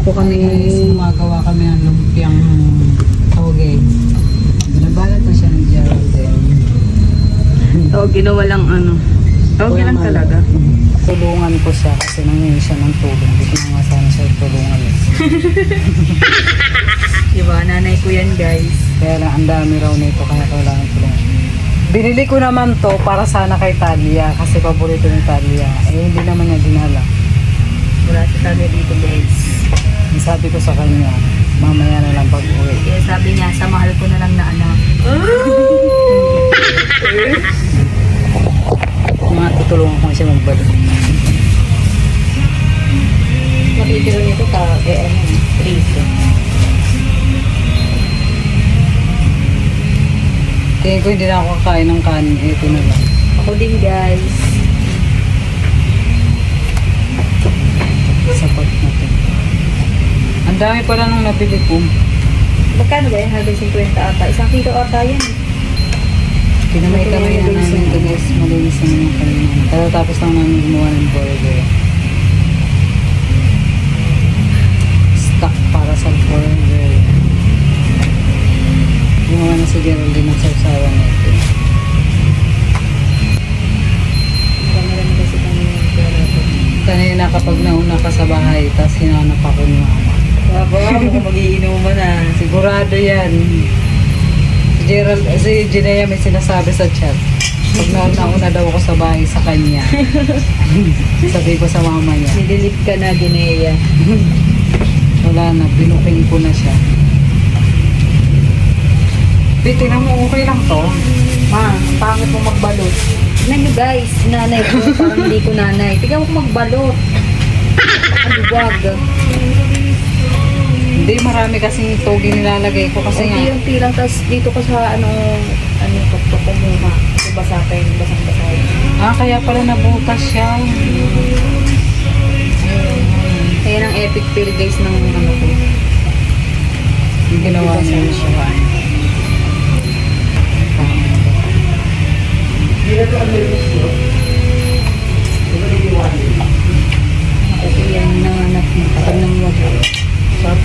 po kami. Gumagawa kami ng lumpiang toge. Binabalot na siya ng Geraldine. Toge na walang ano. Toge lang talaga. Tulungan ko siya kasi nangyayari siya ng tulong. Hindi ko nga sana siya tulungan. Diba, nanay ko yan guys. Kaya lang ang dami raw nito kaya kailangan tulungan. Binili ko naman to para sana kay Talia kasi paborito ni Talia. Eh hindi naman niya dinala. Wala si Talia dito guys. Ang sabi ko sa kanya, mamaya na lang pag-uwi. Kaya sabi niya, sa mahal ko na lang na anak. Mga tutulungan ko siya magbalot. Makikiro nito ka, please. Kaya ko hindi na ako kakain ng kanin, ito na lang. Ako din guys. Sapat na to. Ang dami pala nung nabili ko. Magkano ba yan? 150 ata. 1 kilo ata yan. Kinamay-kamay na namin ito guys. Malinis na naman kanina. Katatapos lang namin gumawa ng burger. Stock para sa burger. Gumawa na si Geraldine ng sausawan na ito. Marami kasi kami yung pera ko. Kanina kapag nauna ka sa bahay, tapos hinanap ako ni mama. Baba, mukhang magiinuman na. Sigurado yan. Si Jinea may sinasabi sa chat. Pag nauna daw ako sa bahay sa kanya. Sabi ko sa mama niya. Nililip ka na, Ginea. Wala na, binuking ko na siya. Tingnan mo, okay lang to. Ma, pangit mo magbalot. Tignan nyo guys, nanay ko, parang hindi ko nanay. Tignan mo kung magbalot. Aluwag. Hindi, marami kasing togi nilalagay ko kasi nga. Unti-unti lang, tapos dito ko sa ano, tuktok ko muna. Kasi basapin, basang-basay. Kaya pala nabutas siya. Kaya ng epic fail guys ng ano ko. Yung ginawa niya siya. Ako yan nanganak mo kapag nang wag. Sarap.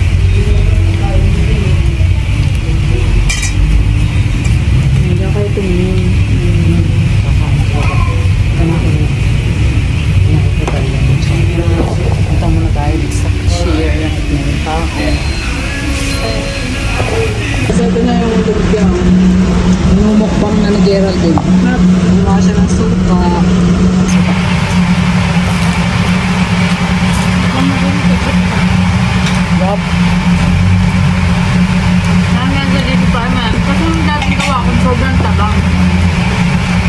Hindi ako kayo tumingin. Punta muna tayo sa cashier ng tao. Kasi ito na yung lumpia. Numukbang na ni Geraldine. Gumawa siya ng suka. Yup. Nangyari dito pa man. Kasi yung dating gawa ko sobrang tabang.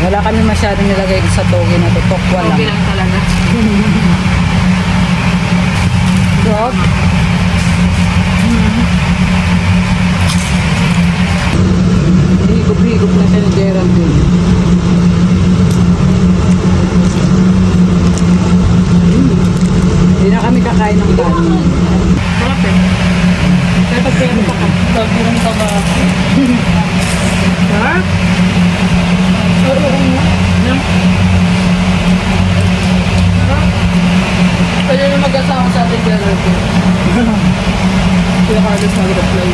Wala kami masyadong nilagay sa toge na to. Tokwa lang. Okay lang talaga. Yup. Higop-higop na siya ni Geraldine. Hindi na kami kakain ng kanin. Sarap eh. Kaya pag kaya pa ka, sabi ng taba. Sarap? Oo. Pwede na mag-asawa sa ating Geraldine. Kaya Carlos mag-reply.